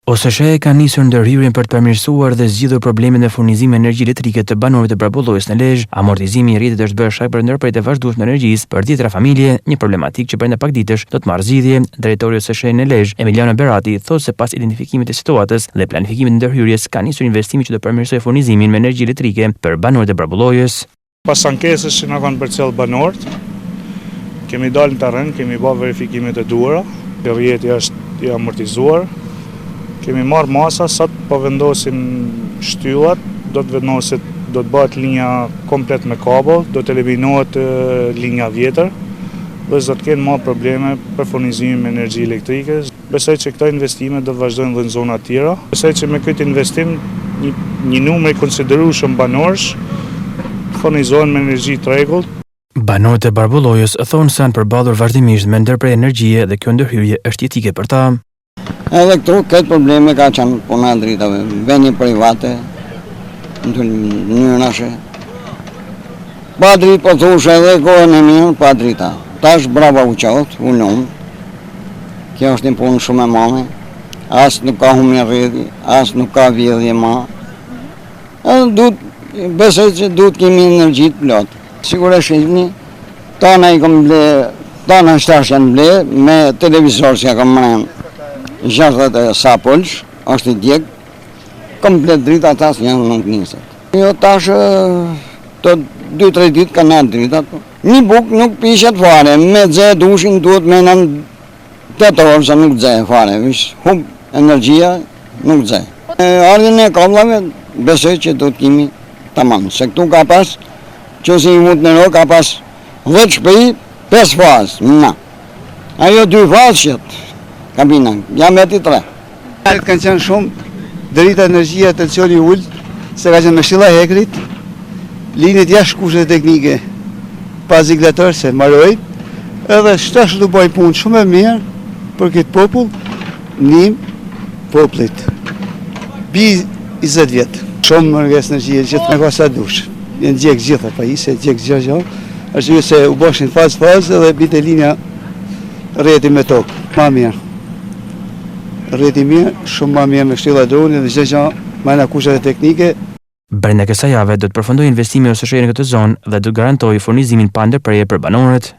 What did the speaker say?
OSSH ka nisur ndërhyrjen për të përmirësuar dhe zgjidhur problemet me furnizimin e energji elektrike të banorëve të Barbullojës në Lezhë. Amortizimi i rrjetit është bërë shkak për ndërprerje të vazhdueshme të energjisë për dhjetra familje, një problematikë që brenda pak ditësh do të marrë zgjidhje. Drejtori i OSSH në Lezhë, Emiliano Berati, thotë se pas identifikimit të situatës dhe planifikimit të ndërhyrjes, ka nisur investimi që do përmirësojë furnizimin me energji elektrike për banorët e Barbullojës. Pas ankesës që na kanë përcjell banorët, kemi dalë në terren, kemi bërë verifikimet e duhura, rrjeti është i amortizuar. Kemi marrë masa, sa të po vendosin shtyllat, do të bëhet linja komplet me kabel, do të eliminohet linja vjetër, dhe s'do të kenë më probleme për furnizimin me energji elektrike. Besoj që këto investime do të vazhdojnë dhe në zona tjera. Besoj që me këtë investim një numër i konsiderueshëm banorësh furnizohen me energji të rregullt. Banorët e Barbullojës thonë se janë përballur vazhdimisht me ndërprerje energjie dhe kjo ndërhyrje është jetike për ta. Edhe këtu këtë probleme ka qenë puna e dritave, veni private, në të njërnashe. Pa dritë po thushe edhe kohën e mirë, pa drita. Tash brava u qoftë, u lumë. Kjo është një punë shumë e madhe. Asë nuk ka humje rrjeti, asë nuk ka vjedhje ma. Besoj që duhet kemi energjit plot. Sigurisht një, tana i kom ble, tana shtash janë ble, me televizor që ja kom mrenë. 60 sapolsh, është i djeg, komplet drita tas janë nuk nisët. Jo tash, të 2-3 ditë ka nërë dritat. Një buk nuk pishet fare, me dze dushin duhet me në 8 orë se nuk dze fare, hub energjia nuk dze. Ardhën e kablave, besoj që do të kimi tamam, se këtu ka pas, që si i mund në ro, ka pas 10 shpëj, 5 fazë, na. Ajo 2 fazë qëtë. Kabina, jam veti 3. Kanë qenë shumë drita energjia tensioni ullë, se ka qenë me shilla hekrit, linjët jashtë kushtet teknike, pa ziglator se maroj, edhe shtash du bëj punë shumë e mirë për këtë popull, njëm poplit. Bi 20 vjetë. Shumë më rrges energjia, gjithë me ka sa dush. Jenë gjekë gjitha, pa i se gjekë gjitha, është ju se u boshin fazë edhe bite linja rrjeti me tokë, ma mirë. Rrjeti mirë, shumë ma mirë me kështilla droni dhe gjithë ma në kushtet teknike. Brenda kësaj jave do të përfundojë investimi OSSH në këtë zonë dhe do të garantojë furnizimin pa ndërprerje për banorët.